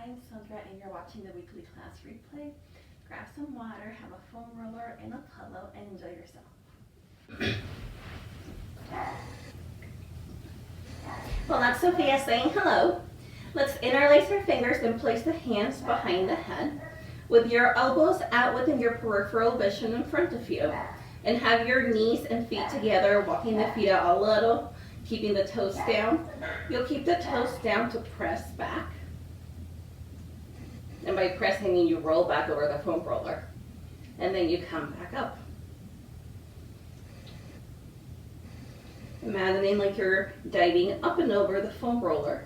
I'm Sandra and you're watching the weekly class replay. Grab some water, have a foam roller and a pillow, and enjoy yourself. Well, that's Sophia saying hello. Let's interlace our fingers and place the hands behind the head with your elbows out within your peripheral vision in front of you. And have your knees and feet together, walking the feet out a little, keeping the toes down. You'll keep the toes down to press back. And by pressing, I mean you roll back over the foam roller. And then you come back up. Imagining like you're diving up and over the foam roller.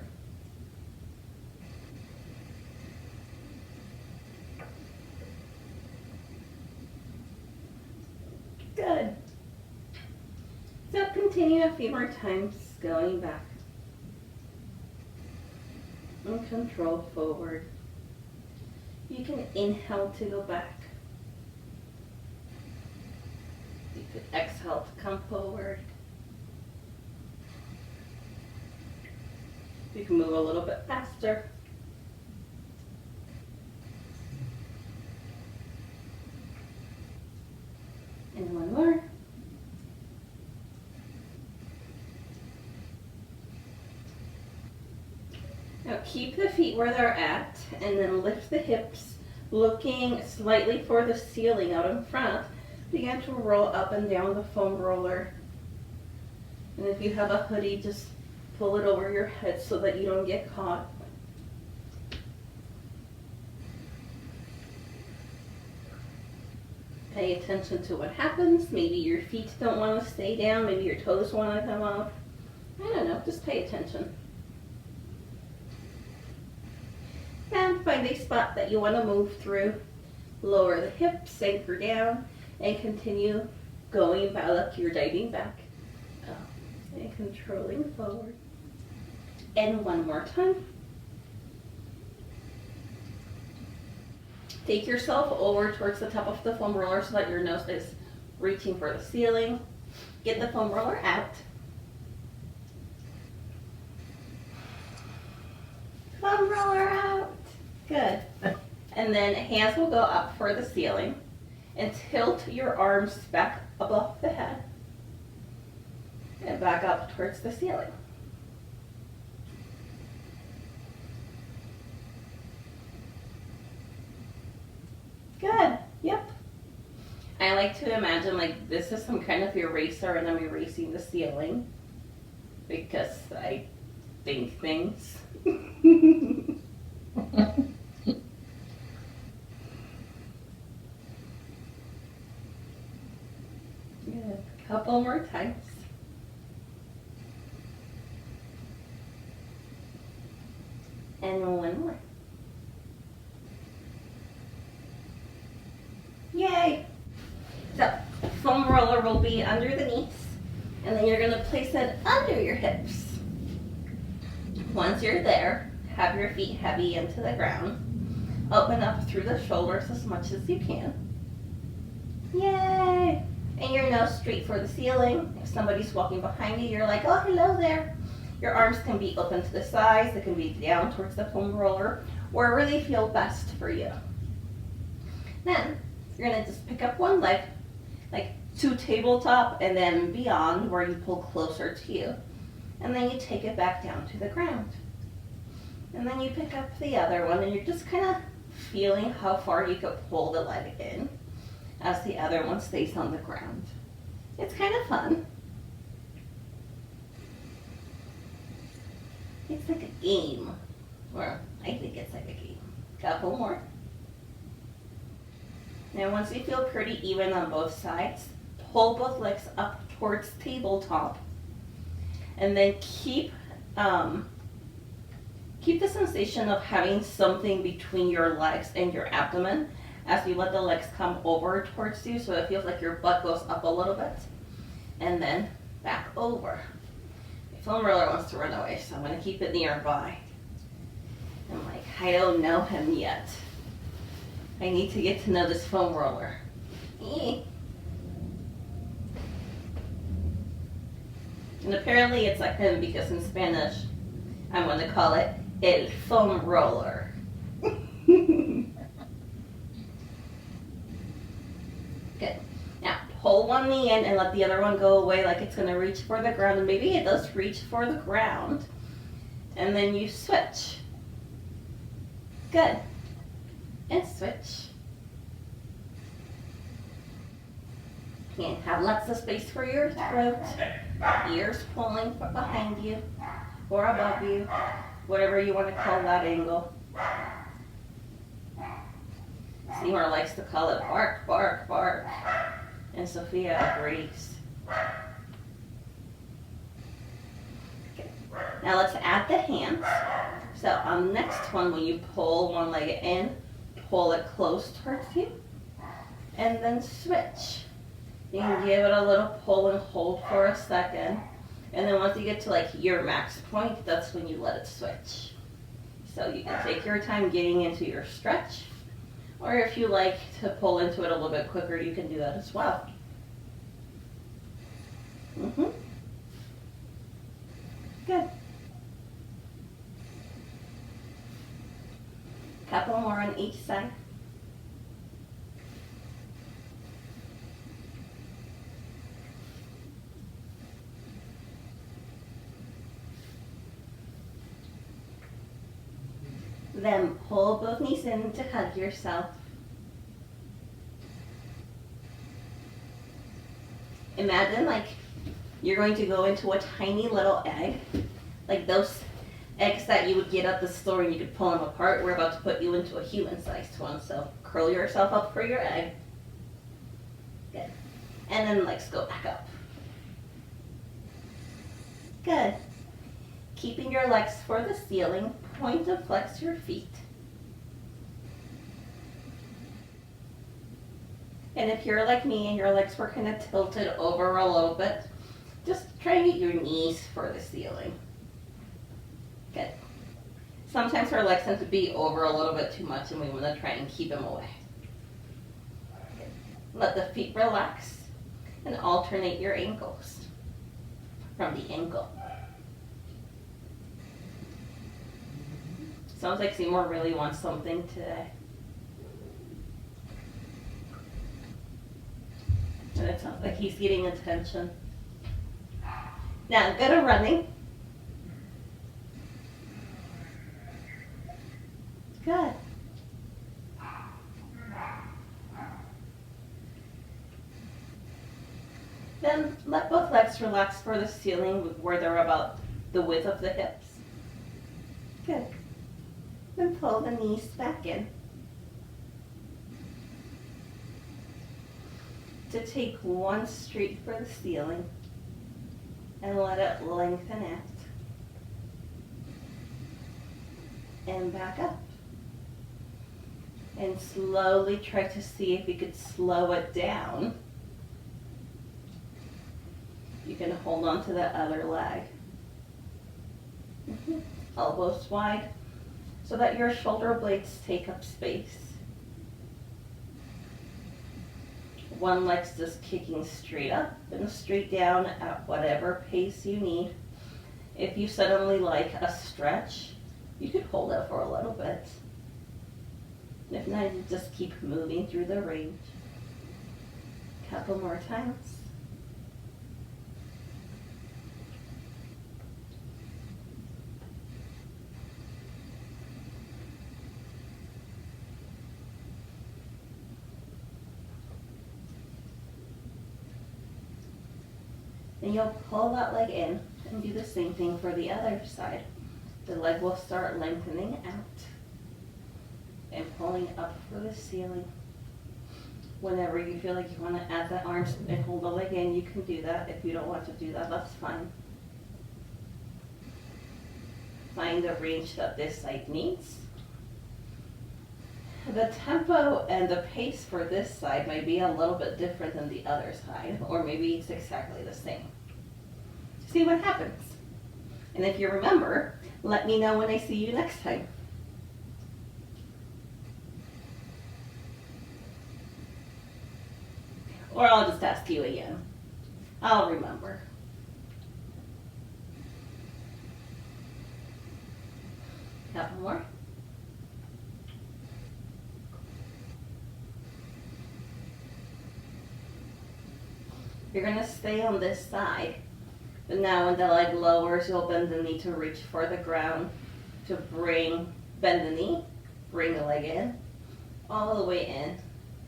Good. So continue a few more times, going back. And control forward. You can inhale to go back. You could exhale to come forward. You can move a little bit faster. And one more. Now keep the feet where they're at and then lift the hips, looking slightly for the ceiling out in front. Begin to roll up and down the foam roller. And if you have a hoodie, just pull it over your head so that you don't get caught. Pay attention to what happens. Maybe your feet don't want to stay down. Maybe your toes want to come up. I don't know. Just pay attention. And find a spot that you want to move through. Lower the hips, anchor down, and continue going back like you're diving back. And controlling forward. And one more time. Take yourself over towards the top of the foam roller so that your nose is reaching for the ceiling. Get the foam roller out. Foam roller out. Good. And then hands will go up for the ceiling and tilt your arms back above the head and back up towards the ceiling. Good. Yep. I like to imagine like this is some kind of eraser and I'm erasing the ceiling because I think things. Good. Couple more times. And one more. Yay! So, foam roller will be under the knees, and then you're going to place it under your hips. Once you're there, have your feet heavy into the ground. Open up through the shoulders as much as you can. Yay! And your nose straight for the ceiling. If somebody's walking behind you, you're like, oh, hello there. Your arms can be open to the sides. They can be down towards the foam roller, wherever they feel best for you. Then, you're going to just pick up one leg, like to tabletop and then beyond where you pull closer to you. And then you take it back down to the ground. And then you pick up the other one and you're just kind of feeling how far you could pull the leg in as the other one stays on the ground. It's kind of fun. It's like a game. Or I think it's like a game. Couple more. Now once you feel pretty even on both sides, pull both legs up towards tabletop. And then keep the sensation of having something between your legs and your abdomen as you let the legs come over towards you, so it feels like your butt goes up a little bit. And then back over. My foam roller wants to run away, so I'm going to keep it nearby. I'm like, I don't know him yet. I need to get to know this foam roller. And apparently it's like him because in Spanish, I'm going to call it el foam roller. one knee in and let the other one go away like it's going to reach for the ground. And maybe it does reach for the ground. And then you switch. Good. And switch. And have lots of space for your throat. Ears pulling behind you or above you. Whatever you want to call that angle. Seymour likes to call it bark, bark, bark. And Sophia agrees. Okay. Now let's add the hands. So on the next one, when you pull one leg in, pull it close towards you. And then switch. You can give it a little pull and hold for a second. And then once you get to like your max point, that's when you let it switch. So you can take your time getting into your stretch. Or if you like to pull into it a little bit quicker, you can do that as well. Good. Couple more on each side. Then pull both knees in to hug yourself. Imagine like you're going to go into a tiny little egg, like those eggs that you would get at the store and you could pull them apart. We're about to put you into a human-sized one, so curl yourself up for your egg. Good. And then legs go back up. Good. Keeping your legs for the ceiling, point to flex your feet. And if you're like me and your legs were kind of tilted over a little bit, just try and get your knees for the ceiling. Good. Sometimes our legs tend to be over a little bit too much and we want to try and keep them away. Good. Let the feet relax and alternate your ankles from the ankle. Sounds like Seymour really wants something today. And it sounds like he's getting attention. Now go to running. Good. Then let both legs relax for the ceiling where they're about the width of the hips. Good. Then pull the knees back in. To take one straight for the ceiling and let it lengthen out. And back up. And slowly try to see if you could slow it down. You can hold on to the other leg. Elbows wide so that your shoulder blades take up space. One leg's just kicking straight up and straight down at whatever pace you need. If you suddenly like a stretch, you could hold it for a little bit. If not, you just keep moving through the range. Couple more times. Then you'll pull that leg in and do the same thing for the other side. The leg will start lengthening out and pulling up for the ceiling. Whenever you feel like you want to add the arms and hold the leg in, you can do that. If you don't want to do that, that's fine. Find the range that this side needs. The tempo and the pace for this side might be a little bit different than the other side, or maybe it's exactly the same. See what happens. And if you remember, let me know when I see you next time. Or I'll just ask you again. I'll remember. Couple more. You're gonna stay on this side. But now when the leg lowers, you'll bend the knee to reach for the ground to bend the knee, bring the leg in, all the way in.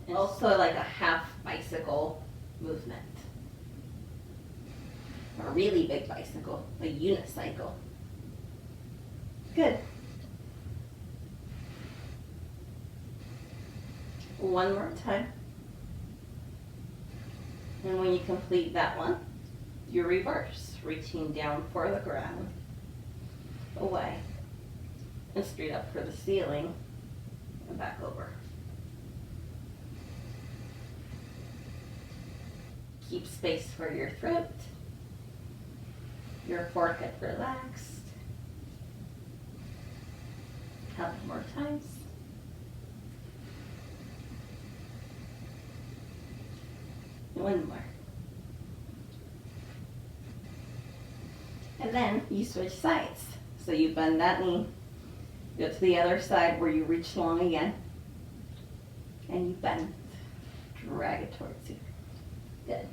And also like a half bicycle movement. A really big bicycle, a unicycle. Good. One more time. And when you complete that one, you reverse, reaching down for the ground, away, and straight up for the ceiling, and back over. Keep space for your throat, your forehead relaxed. Couple more times. One more. And then you switch sides. So you bend that knee, go to the other side where you reach long again, and you bend, drag it towards you. Good.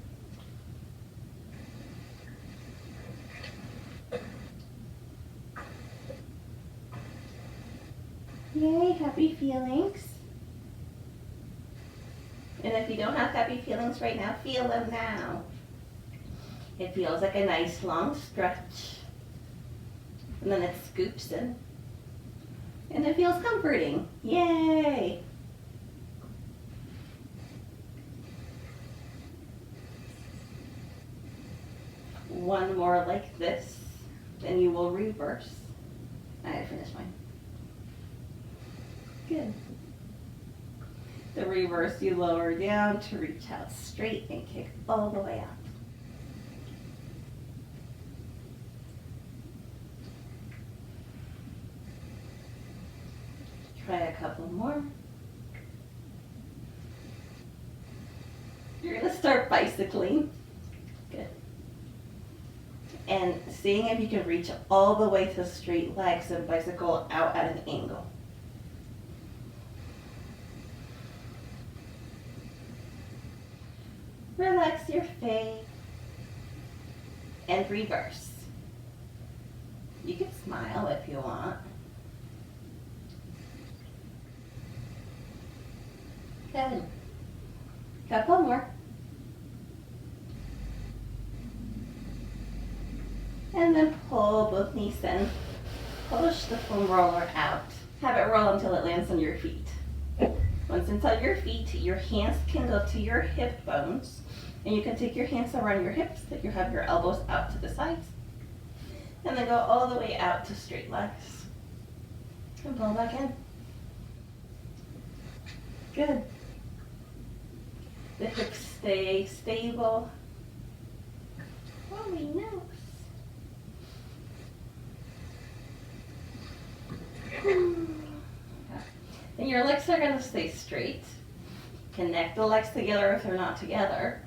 Yay, happy feelings. And if you don't have happy feelings right now, feel them now. It feels like a nice long stretch. And then it scoops in. And it feels comforting. Yay! One more like this, then you will reverse. I finished mine. Good. The reverse, you lower down to reach out straight and kick all the way out. Try a couple more. You're going to start bicycling. Good. And seeing if you can reach all the way to straight legs and bicycle out at an angle. Relax your face and reverse. You can smile if you want. Good. Couple more. And then pull both knees in. Push the foam roller out. Have it roll until it lands on your feet. Once inside your feet, your hands can go to your hip bones. And you can take your hands around your hips if you have your elbows out to the sides. And then go all the way out to straight legs. And pull back in. Good. The hips stay stable. Holy nose. And your legs are going to stay straight. Connect the legs together if they're not together.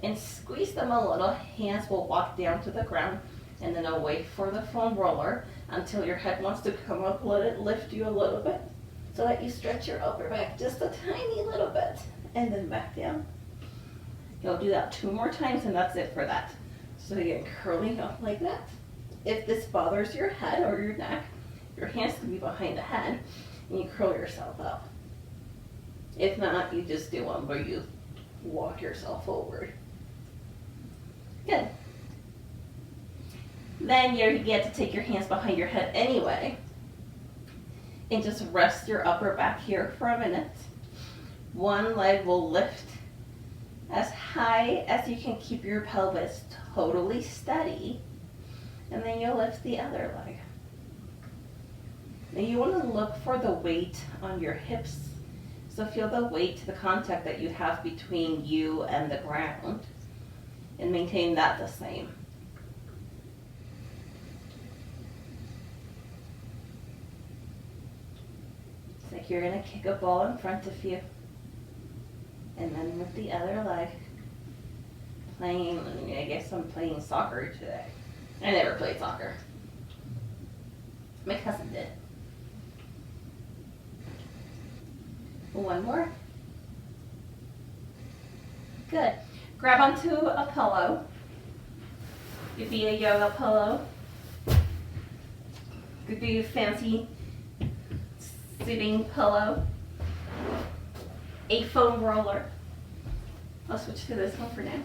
And squeeze them a little. Hands will walk down to the ground and then away for the foam roller until your head wants to come up. Let it lift you a little bit so that you stretch your upper back just a tiny little bit and then back down. You'll do that 2 more times and that's it for that. So again, curling up like that. If this bothers your head or your neck, your hands can be behind the head and you curl yourself up. If not, you just do one where you walk yourself forward. Good. Then you get to take your hands behind your head anyway and just rest your upper back here for a minute. One leg will lift as high as you can keep your pelvis totally steady, and then you'll lift the other leg. Now you want to look for the weight on your hips. So feel the weight, the contact that you have between you and the ground, and maintain that the same. It's like you're going to kick a ball in front of you. And then with the other leg, I guess I'm playing soccer today. I never played soccer. My cousin did. One more. Good. Grab onto a pillow. Could be a yoga pillow. Could be a fancy sitting pillow. A foam roller. I'll switch to this one for now.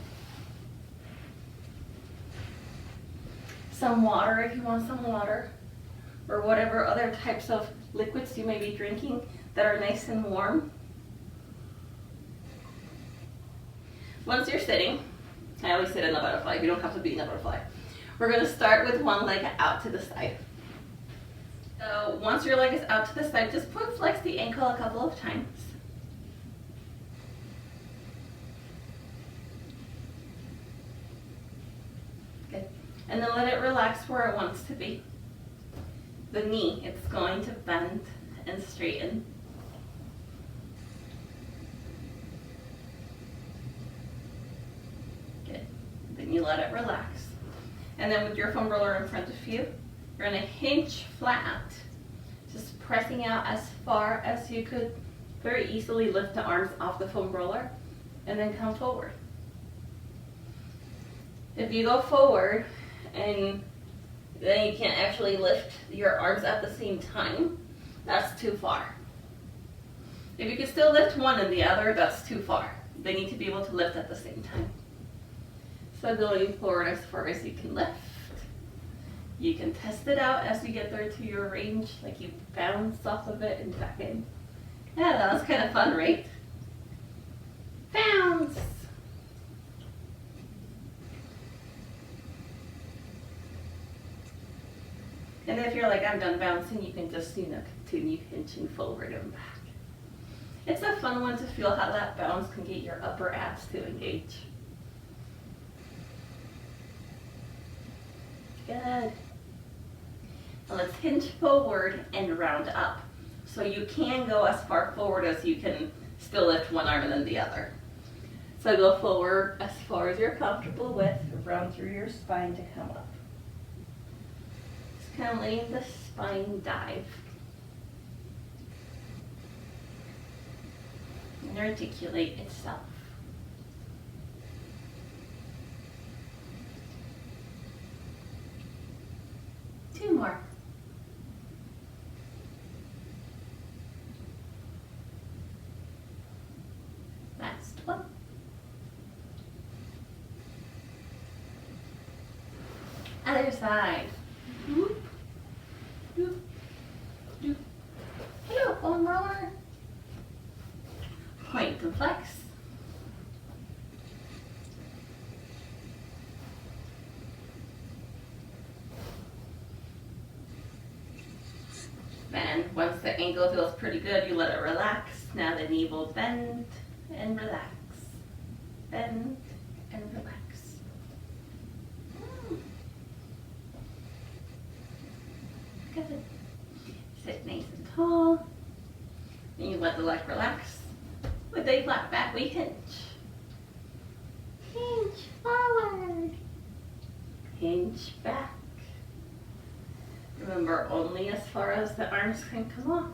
Some water if you want some water, or whatever other types of liquids you may be drinking that are nice and warm. Once you're sitting, I always sit in a butterfly, you don't have to be in a butterfly. We're going to start with one leg out to the side. So once your leg is out to the side, just flex the ankle a couple of times. Good. And then let it relax where it wants to be. The knee, it's going to bend and straighten. Good. Then you let it relax. And then with your foam roller in front of you, you're going to hinge flat, just pressing out as far as you could. Very easily lift the arms off the foam roller and then come forward. If you go forward and then you can't actually lift your arms at the same time, that's too far. If you can still lift one and the other, that's too far. They need to be able to lift at the same time. So going forward as far as you can lift. You can test it out as you get there to your range, like you bounce off of it and back in. Yeah, that was kind of fun, right? Bounce! And if you're like, I'm done bouncing, you can just, continue hinching forward and back. It's a fun one to feel how that bounce can get your upper abs to engage. Good. Now let's hinge forward and round up. So you can go as far forward as you can still lift one arm and then the other. So go forward as far as you're comfortable with, round through your spine to come up. Just kind of letting the spine dive. And articulate itself. Two more. Last one. Other side. Whoop, whoop, whoop. Hello, foam roller. Point and flex. Then once the ankle feels pretty good, you let it relax. Now the knee will bend and relax. Bend and relax. Good. Sit nice and tall. And you let the leg relax. With a flat back, we hinge. Hinge forward. Hinge back. Remember, only as far as the arms can come off.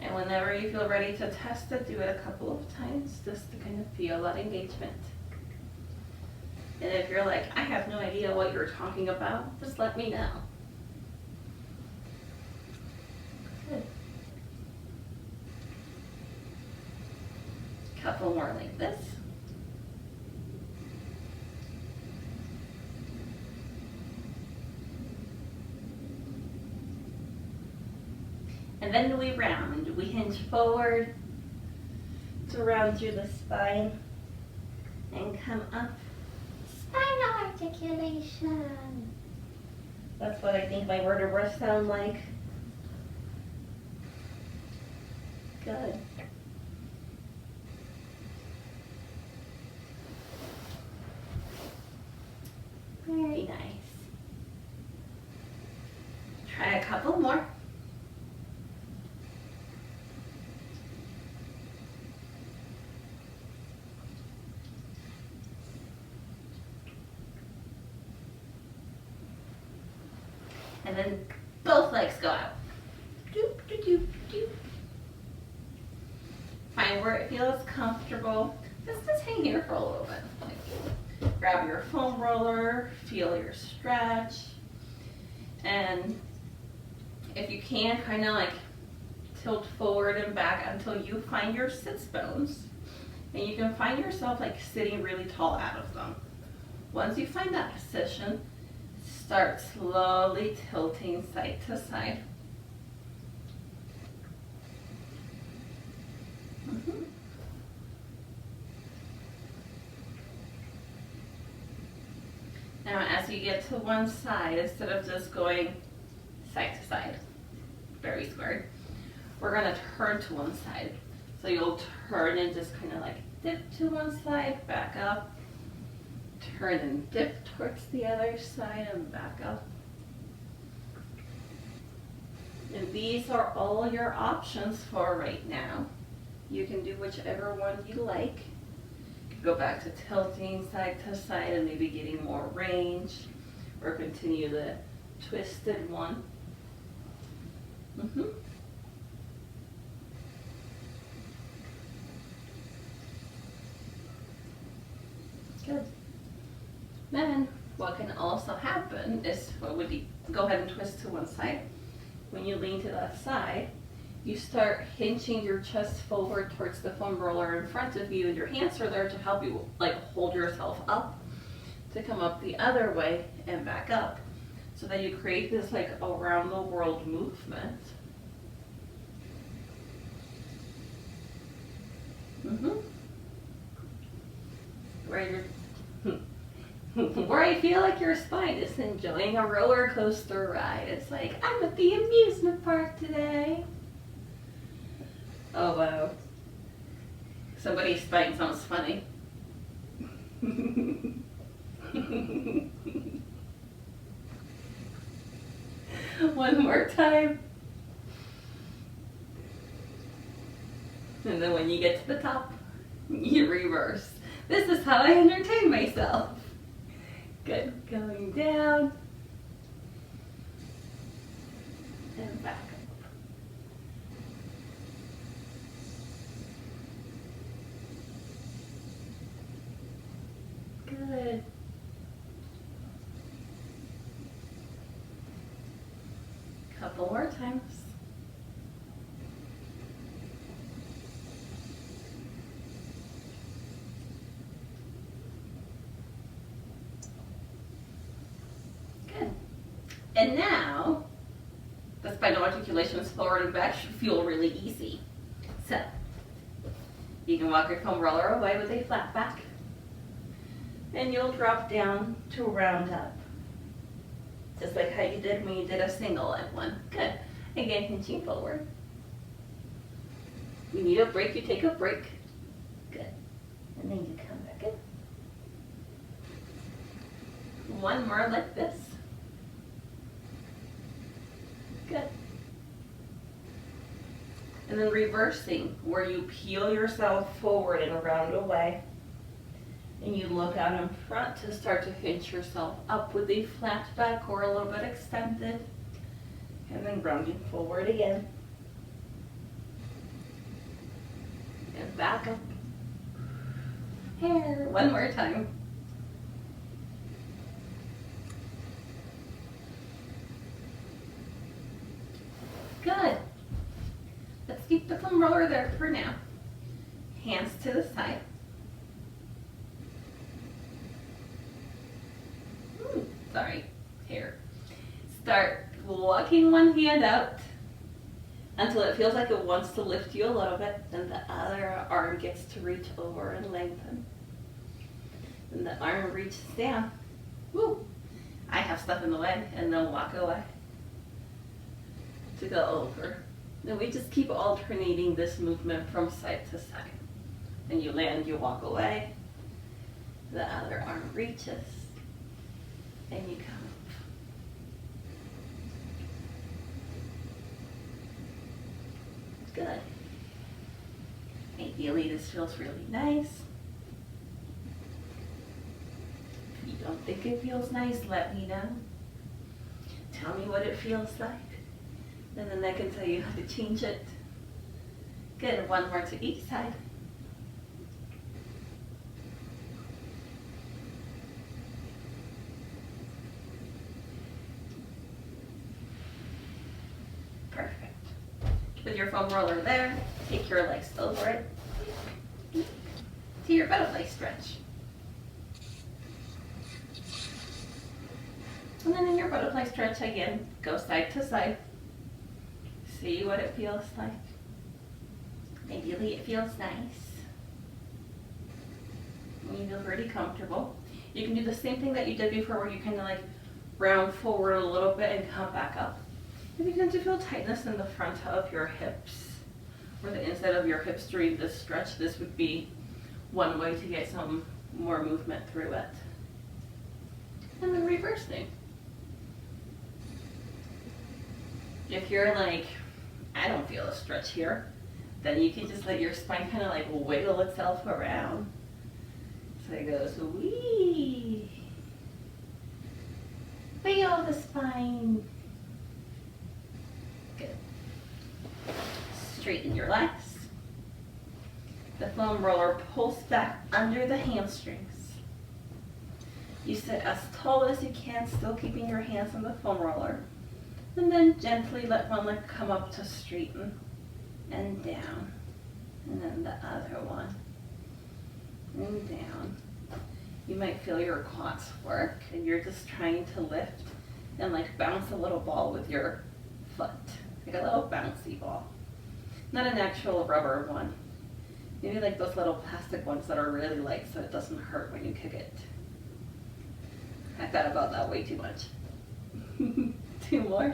And whenever you feel ready to test it, do it a couple of times just to kind of feel that engagement. And if you're like, I have no idea what you're talking about, just let me know. Good. Couple more like this. And then we round. We hinge forward to round through the spine and come up. Spinal articulation. That's what I think my vertebrae sound like. Good. Very nice. Try a couple more. And then both legs go out. Doop, doop, doop, doop. Find where it feels comfortable. Just hang hang here for a little bit. Like, grab your foam roller, feel your stretch, and if you can, kind of like tilt forward and back until you find your sits bones, and you can find yourself like sitting really tall out of them. Once you find that position, start slowly tilting side to side. Now as you get to one side, instead of just going side to side, very squared, we're going to turn to one side. So you'll turn and just kind of like dip to one side, back up, turn and dip towards the other side and back up. And these are all your options for right now. You can do whichever one you like. Go back to tilting side to side and maybe getting more range, or continue the twisted one. Good. Then what can also happen is, go ahead and twist to one side. When you lean to that side, you start hinging your chest forward towards the foam roller in front of you, and your hands are there to help you like hold yourself up to come up the other way and back up, so that you create this like around the world movement. Where I feel like your spine is enjoying a roller coaster ride. It's like, I'm at the amusement park today. Oh wow. Somebody's spine sounds funny. One more time. And then when you get to the top, you reverse. This is how I entertain myself. Good. Going down and back up. Good. Couple more times. Good. And now, the spinal articulations forward and back should feel really easy. So, you can walk your foam roller away with a flat back. And you'll drop down to round up. Just like how you did when you did a single at one. Good. Again, hinging forward. You need a break, you take a break. Good. And then you come back in. One more like this. Good. And then reversing, where you peel yourself forward and around away. And you look out in front to start to hinge yourself up with a flat back or a little bit extended. And then rounding forward again. And back up. Here, one more time. Good. Let's keep the foam roller there for now. Hands to the side. Sorry, here. Start walking one hand out until it feels like it wants to lift you a little bit, and the other arm gets to reach over and lengthen. And the arm reaches down. Woo! I have stuff in the way, and then walk away to go over. And we just keep alternating this movement from side to side. And you land, you walk away. The other arm reaches. And you come up. Good. Ideally, this feels really nice. If you don't think it feels nice, let me know. Tell me what it feels like. And then I can tell you how to change it. Good. One more to each side. With your foam roller there, take your legs over it to your butterfly stretch. And then in your butterfly stretch again, go side to side. See what it feels like. Ideally it feels nice. You feel pretty comfortable. You can do the same thing that you did before where you kind of like round forward a little bit and come back up. If you tend to feel tightness in the front of your hips or the inside of your hips during this stretch, this would be one way to get some more movement through it. And then reversing. If you're like, I don't feel a stretch here, then you can just let your spine kind of like wiggle itself around. So it goes, wee. Wiggle the spine. Good. Straighten your legs. The foam roller pulls back under the hamstrings. You sit as tall as you can, still keeping your hands on the foam roller. And then gently let one leg come up to straighten and down. And then the other one. And down. You might feel your quads work and you're just trying to lift and like bounce a little ball with your foot. Like a little bouncy ball. Not an actual rubber one. Maybe like those little plastic ones that are really light so it doesn't hurt when you kick it. I thought about that way too much. 2 more.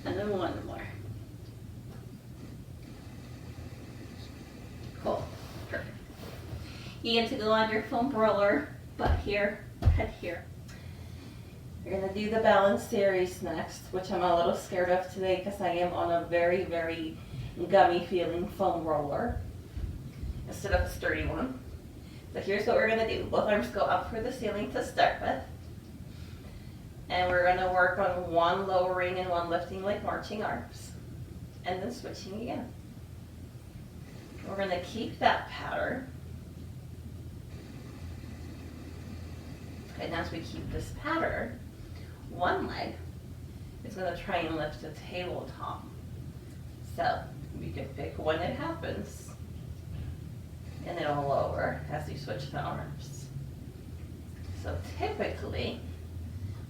And then 1 more. Cool. Perfect. You get to go on your foam roller, butt here, head here. You're going to do the balance series next, which I'm a little scared of today because I am on a very, very gummy feeling foam roller instead of a sturdy one. So here's what we're going to do. Both arms go up for the ceiling to start with. And we're going to work on 1 lowering and 1 lifting like marching arms. And then switching again. We're going to keep that pattern. And as we keep this pattern, 1 leg is going to try and lift the tabletop. So you can pick when it happens. And it'll lower as you switch the arms. So typically,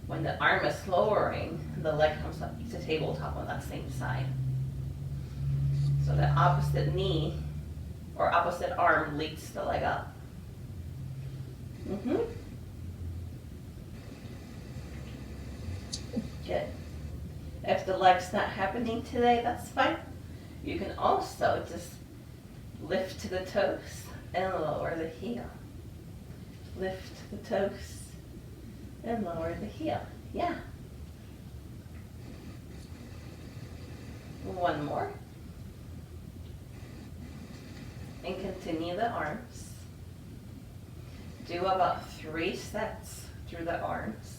when the arm is lowering, the leg comes up to tabletop on that same side. So the opposite knee or opposite arm leads the leg up. Good. If the leg's not happening today, that's fine. You can also just lift to the toes and lower the heel. Lift the toes and lower the heel. Yeah. 1 more. And continue the arms. Do about 3 sets through the arms.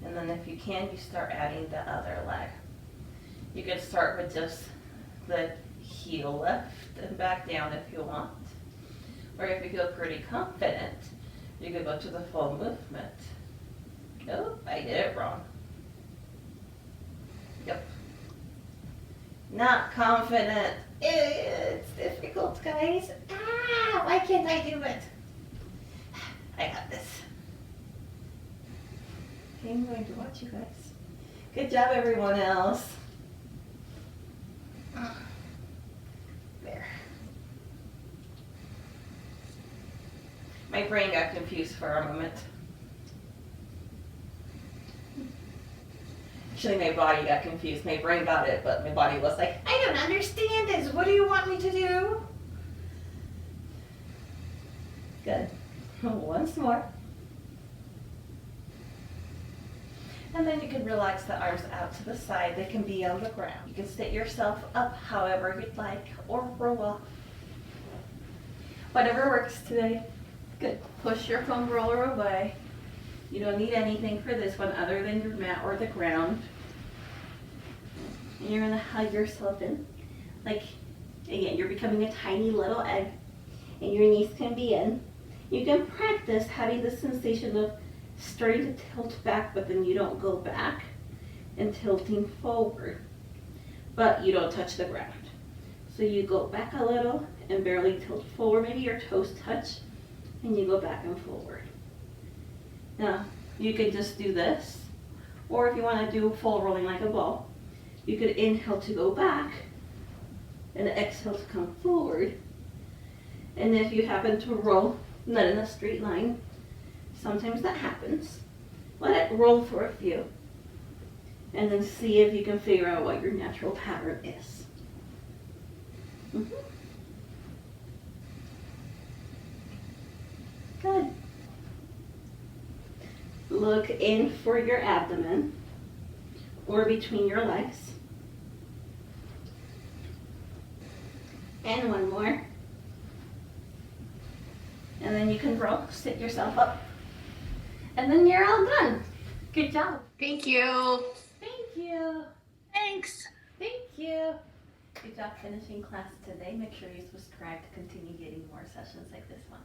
And then if you can, you start adding the other leg. You can start with just the heel lift and back down if you want. Or if you feel pretty confident, you could go to the full movement. Oh, I did it wrong. Yep. Not confident. It's difficult, guys. Ah, why can't I do it? I got this. Okay, I'm going to watch you guys. Good job, everyone else. There. My brain got confused for a moment. Actually, my body got confused. My brain got it, but my body was like, I don't understand this. What do you want me to do? Good. Once more. And then you can relax the arms out to the side. They can be on the ground. You can sit yourself up however you'd like or roll off. Whatever works today. Good. Push your foam roller away. You don't need anything for this one other than your mat or the ground. And you're going to hug yourself in. Like, again, you're becoming a tiny little egg. And your knees can be in. You can practice having the sensation of starting to tilt back, but then you don't go back. and tilting forward, but you don't touch the ground. So you go back a little and barely tilt forward, maybe your toes touch, and you go back and forward. Now, you can just do this, or if you want to do full rolling like a ball, you could inhale to go back and exhale to come forward. And if you happen to roll not in a straight line, sometimes that happens. Let it roll for a few, and then see if you can figure out what your natural pattern is. Good. Look in for your abdomen or between your legs. And one more. And then you can roll, sit yourself up. And then you're all done. Good job. Thank you. Thank you. Thanks. Thank you. Good job finishing class today. Make sure you subscribe to continue getting more sessions like this one.